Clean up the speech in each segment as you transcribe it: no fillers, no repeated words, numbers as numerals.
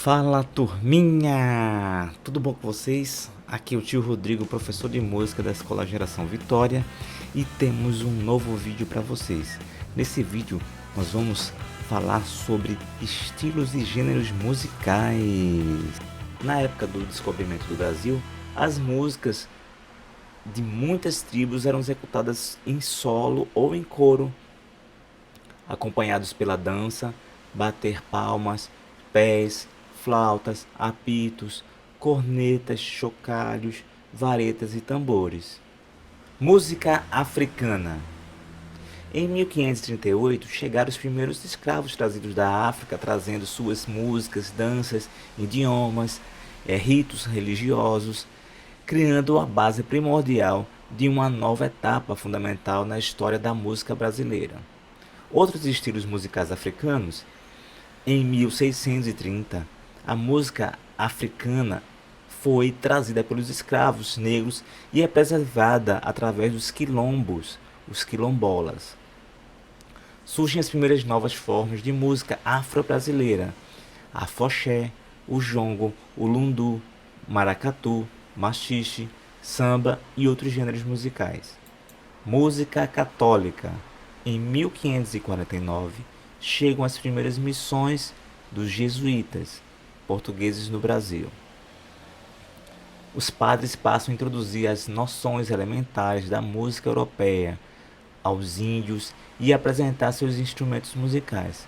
Fala turminha! Tudo bom com vocês? Aqui é o tio Rodrigo, professor de música da Escola Geração Vitória, e temos um novo vídeo para vocês. Nesse vídeo nós vamos falar sobre estilos e gêneros musicais. Na época do descobrimento do Brasil, as músicas de muitas tribos eram executadas em solo ou em coro, acompanhados pela dança, bater palmas, pés, flautas, apitos, cornetas, chocalhos, varetas e tambores. Música africana. Em 1538 chegaram os primeiros escravos trazidos da África, trazendo suas músicas, danças, idiomas, ritos religiosos, criando a base primordial de uma nova etapa fundamental na história da música brasileira. Outros estilos musicais africanos. Em 1630, a música africana foi trazida pelos escravos negros e é preservada através dos quilombos, os quilombolas. Surgem as primeiras novas formas de música afro-brasileira: afoxé, o jongo, o lundu, maracatu, machixe, samba e outros gêneros musicais. Música católica. Em 1549, chegam as primeiras missões dos jesuítas portugueses no Brasil. Os padres passam a introduzir as noções elementares da música europeia aos índios e apresentar seus instrumentos musicais.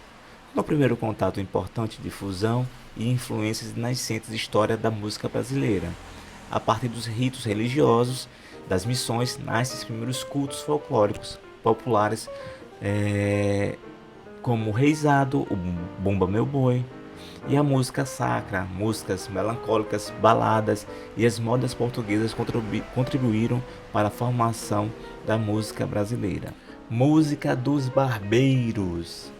No primeiro contato importante de fusão e influências nascentes da história da música brasileira. A partir dos ritos religiosos das missões nascem os primeiros cultos folclóricos populares, como o reizado, o Bumba Meu Boi, e a música sacra, músicas melancólicas, baladas e as modas portuguesas contribuíram para a formação da música brasileira. Música dos barbeiros.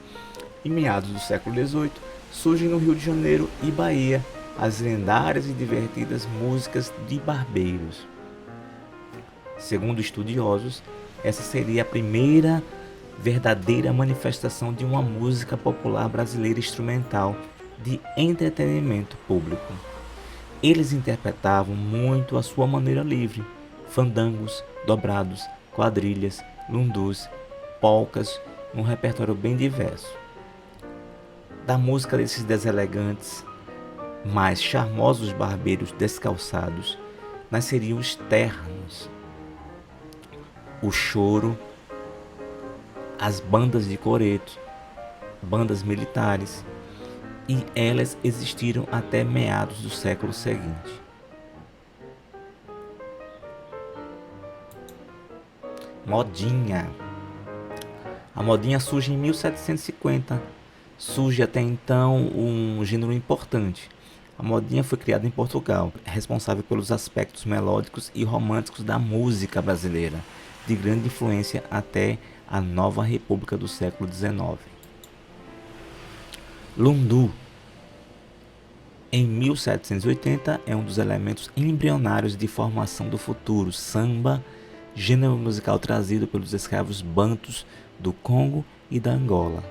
Em meados do século XVIII, surgem no Rio de Janeiro e Bahia as lendárias e divertidas músicas de barbeiros. Segundo estudiosos, essa seria a primeira verdadeira manifestação de uma música popular brasileira instrumental de entretenimento público. Eles interpretavam muito à sua maneira livre, fandangos, dobrados, quadrilhas, lundus, polcas, num repertório bem diverso. Da música desses deselegantes, mais charmosos barbeiros descalçados, nasceriam os ternos, o choro, as bandas de coreto, bandas militares, e elas existiram até meados do século seguinte. Modinha. A modinha surge em 1750. Surge até então um gênero importante. A modinha foi criada em Portugal, responsável pelos aspectos melódicos e românticos da música brasileira, de grande influência até a nova república do século XIX. Lundu. Em 1780 é um dos elementos embrionários de formação do futuro samba, gênero musical trazido pelos escravos bantus do Congo e da Angola.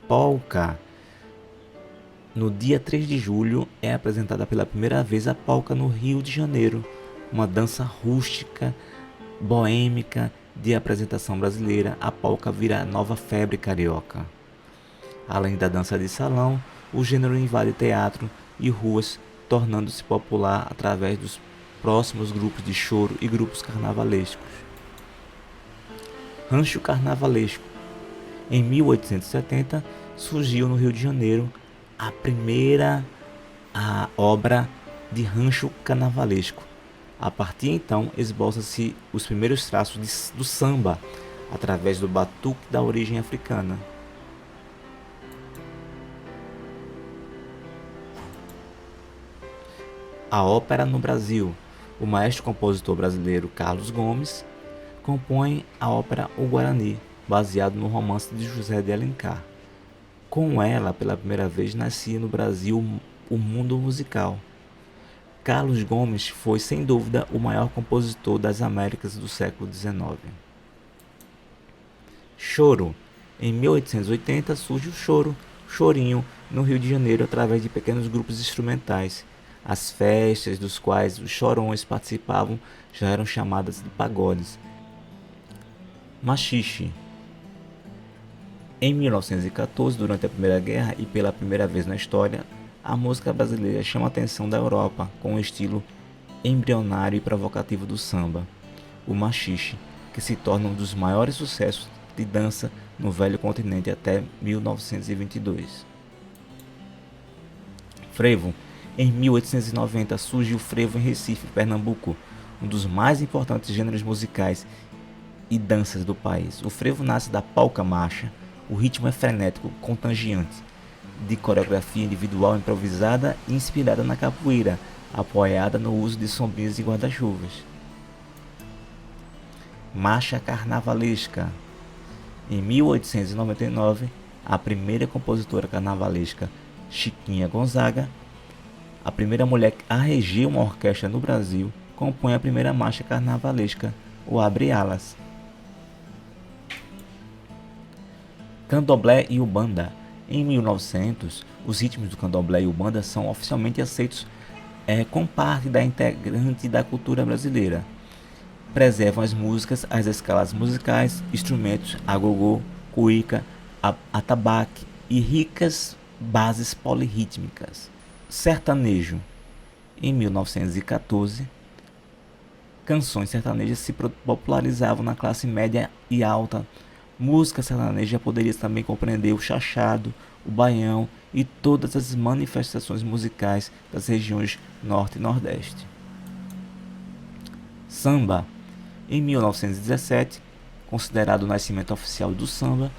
Polca. No dia 3 de julho é apresentada pela primeira vez a polca no Rio de Janeiro, uma dança rústica, boêmica de apresentação brasileira. A polca vira a nova febre carioca. Além da dança de salão, o gênero invade teatro e ruas, tornando-se popular através dos próximos grupos de choro e grupos carnavalescos. Rancho carnavalesco. Em 1870 surgiu no Rio de Janeiro a primeira obra de rancho carnavalesco. A partir então esboça-se os primeiros traços do samba através do batuque da origem africana. A ópera no Brasil. O maestro compositor brasileiro Carlos Gomes compõe a ópera O Guarani, baseado no romance de José de Alencar. Com ela, pela primeira vez, nascia no Brasil o mundo musical. Carlos Gomes foi, sem dúvida, o maior compositor das Américas do século XIX. Choro. Em 1880 surge o choro, chorinho, no Rio de Janeiro através de pequenos grupos instrumentais. As festas dos quais os chorões participavam já eram chamadas de pagodes. Machixe. Em 1914, durante a Primeira Guerra e pela primeira vez na história, a música brasileira chama a atenção da Europa com o estilo embrionário e provocativo do samba, o machixe, que se torna um dos maiores sucessos de dança no velho continente até 1922. Frevo. Em 1890 surge o frevo em Recife, Pernambuco, um dos mais importantes gêneros musicais e danças do país. O frevo nasce da polca marcha. O ritmo é frenético, contagiante, de coreografia individual improvisada e inspirada na capoeira, apoiada no uso de sombrinhas e guarda-chuvas. Marcha carnavalesca. Em 1899, a primeira compositora carnavalesca, Chiquinha Gonzaga, a primeira mulher a reger uma orquestra no Brasil, compõe a primeira marcha carnavalesca, o Abre Alas. Candomblé e Umbanda. Em 1900, os ritmos do candomblé e Umbanda são oficialmente aceitos como parte da integrante da cultura brasileira. Preservam as músicas, as escalas musicais, instrumentos, agogô, cuíca, atabaque e ricas bases polirrítmicas. Sertanejo. Em 1914, canções sertanejas se popularizavam na classe média e alta. Música sertaneja poderia também compreender o chachado, o baião e todas as manifestações musicais das regiões Norte e Nordeste. Samba. Em 1917, considerado o nascimento oficial do samba,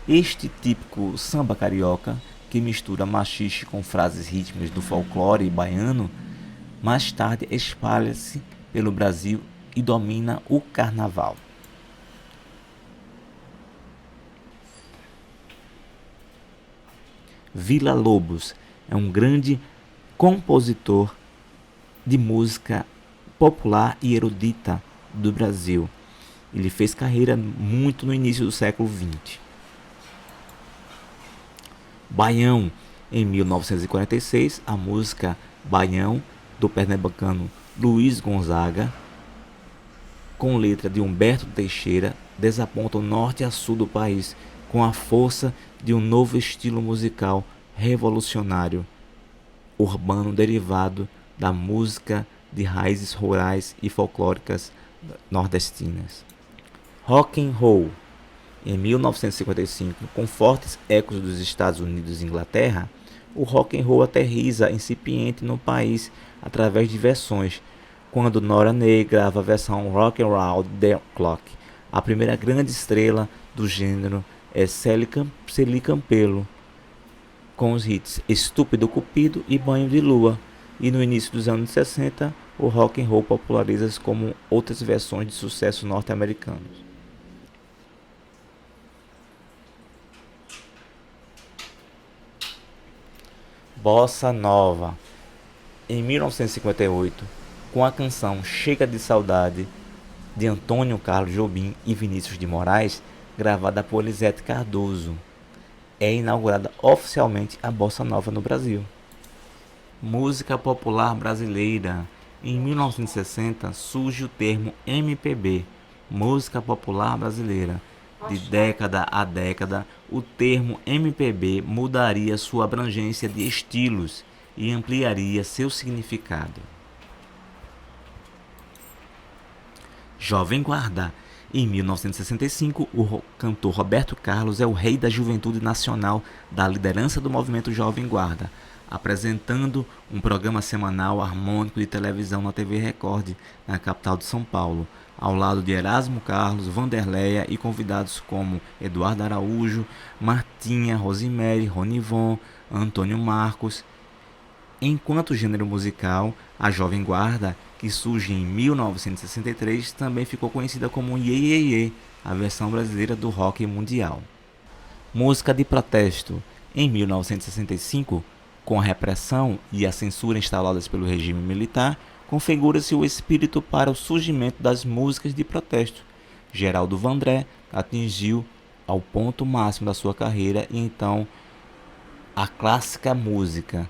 este típico samba carioca, que mistura machixe com frases rítmicas do folclore baiano, mais tarde espalha-se pelo Brasil e domina o carnaval. Villa-Lobos é um grande compositor de música popular e erudita do Brasil. Ele fez carreira muito no início do século XX. Baião. Em 1946, a música Baião, do pernambucano Luiz Gonzaga, com letra de Humberto Teixeira, desaponta o norte a sul do país com a força de um novo estilo musical revolucionário, urbano derivado da música de raízes rurais e folclóricas nordestinas. Rock and roll. Em 1955, com fortes ecos dos Estados Unidos e Inglaterra, o rock and roll aterriza incipiente no país através de versões, quando Nora Ney grava a versão Rock and Roll the Clock. A primeira grande estrela do gênero é Celi Campelo, com os hits Estúpido Cupido e Banho de Lua, e no início dos anos 60, o rock and roll populariza como outras versões de sucesso norte-americanos. Bossa Nova. Em 1958, com a canção Chega de Saudade, de Antônio Carlos Jobim e Vinícius de Moraes, gravada por Elisete Cardoso, é inaugurada oficialmente a Bossa Nova no Brasil. Música popular brasileira. Em 1960 surge o termo MPB, Música Popular Brasileira. De década a década, o termo MPB mudaria sua abrangência de estilos e ampliaria seu significado. Jovem Guarda. Em 1965, o cantor Roberto Carlos é o rei da juventude nacional da liderança do movimento Jovem Guarda, apresentando um programa semanal harmônico de televisão na TV Record, na capital de São Paulo, ao lado de Erasmo Carlos, Vanderleia e convidados como Eduardo Araújo, Martinha, Rosemary, Ronivon, Antônio Marcos. Enquanto gênero musical, a Jovem Guarda, que surge em 1963, também ficou conhecida como Iê Iê Iê, a versão brasileira do rock mundial. Música de protesto. Em 1965, com a repressão e a censura instaladas pelo regime militar, configura-se o espírito para o surgimento das músicas de protesto. Geraldo Vandré atingiu ao ponto máximo da sua carreira e então a clássica música,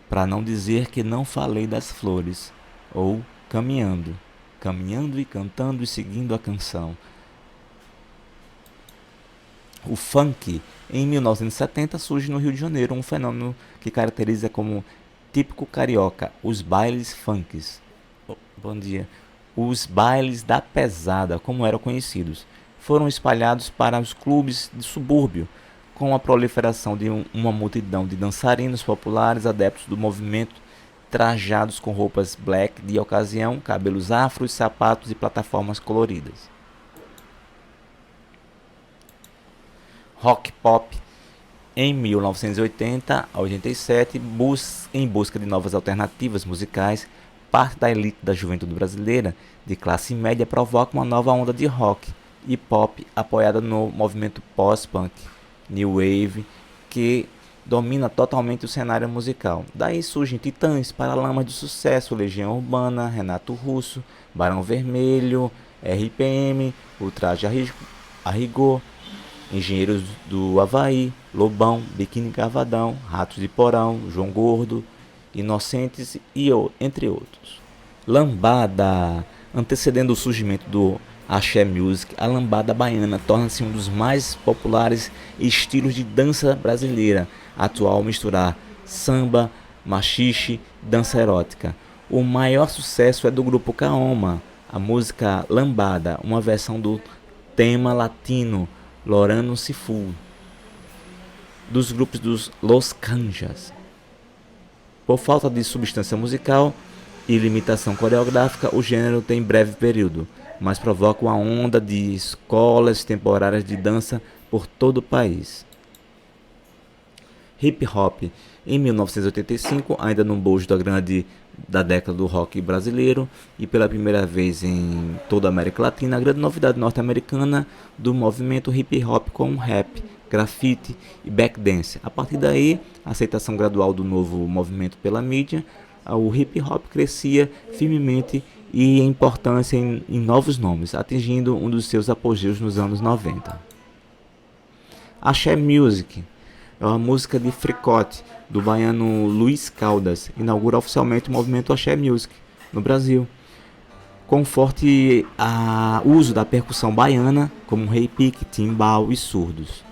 para não dizer que não falei das flores, ou caminhando, caminhando e cantando e seguindo a canção. O funk, em 1970, surge no Rio de Janeiro, um fenômeno que caracteriza como típico carioca, os bailes funks. Bom dia. Os bailes da pesada, como eram conhecidos, foram espalhados para os clubes de subúrbio, com a proliferação de uma multidão de dançarinos populares adeptos do movimento, trajados com roupas black de ocasião, cabelos afros, sapatos e plataformas coloridas. Rock pop, em 1980 a 87, em busca de novas alternativas musicais, parte da elite da juventude brasileira, de classe média, provoca uma nova onda de rock e pop apoiada no movimento pós-punk, new wave, que domina totalmente o cenário musical. Daí surgem Titãs, Paralamas de Sucesso, Legião Urbana, Renato Russo, Barão Vermelho, RPM, Ultraje a Rigor, Engenheiros do Havaí, Lobão, Biquíni Cavadão, Ratos de Porão, João Gordo, Inocentes e entre outros. Lambada. Antecedendo o surgimento do Axé Music, a lambada baiana torna-se um dos mais populares estilos de dança brasileira, atual misturar samba, machixe, dança erótica. O maior sucesso é do grupo Kaoma, a música Lambada, uma versão do tema latino Lorano Sifu, dos grupos dos Los Canjas. Por falta de substância musical e limitação coreográfica, o gênero tem breve período, mas provoca uma onda de escolas temporárias de dança por todo o país. Hip Hop. Em 1985, ainda no bojo da década do rock brasileiro e pela primeira vez em toda a América Latina, a grande novidade norte-americana do movimento hip hop com rap, grafite e backdance. A partir daí, a aceitação gradual do novo movimento pela mídia, o hip hop crescia firmemente e em importância em novos nomes, atingindo um dos seus apogeus nos anos 90. Axé Music é uma música de fricote do baiano Luiz Caldas, inaugura oficialmente o movimento Axé Music no Brasil, com forte uso da percussão baiana, como repique, timbal e surdos.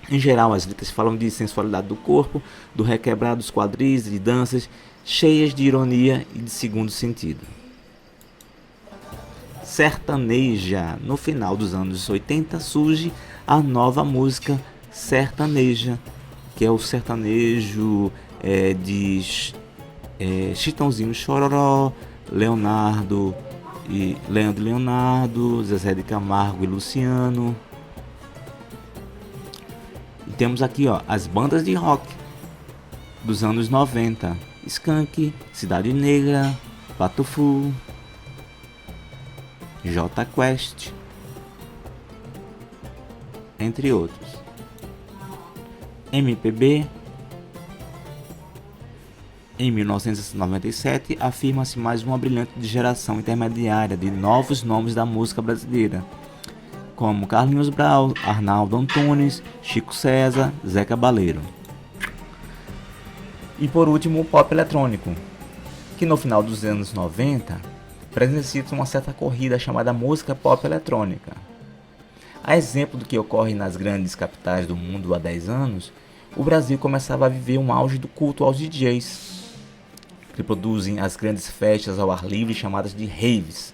Em geral, as letras falam de sensualidade do corpo, do requebrar dos quadris, de danças cheias de ironia e de segundo sentido. Sertaneja. No final dos anos 80 surge a nova música sertaneja, que é o sertanejo de Chitãozinho Chororó, Leandro e Leonardo, Zezé de Camargo e Luciano. E temos aqui as bandas de rock dos anos 90: Skank, Cidade Negra, Patufu, J Quest, entre outros. MPB. Em 1997, afirma-se mais uma brilhante geração intermediária de novos nomes da música brasileira, como Carlinhos Brau, Arnaldo Antunes, Chico César, Zé Cabaleiro. E por último, o pop eletrônico, que no final dos anos 90 presencia uma certa corrida chamada música pop eletrônica. A exemplo do que ocorre nas grandes capitais do mundo há 10 anos, o Brasil começava a viver um auge do culto aos DJs, que produzem as grandes festas ao ar livre chamadas de raves,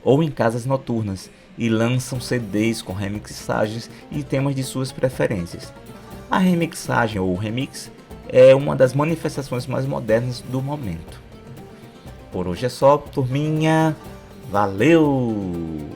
ou em casas noturnas, e lançam CDs com remixagens e temas de suas preferências. A remixagem ou remix é uma das manifestações mais modernas do momento. Por hoje é só, turminha. Valeu!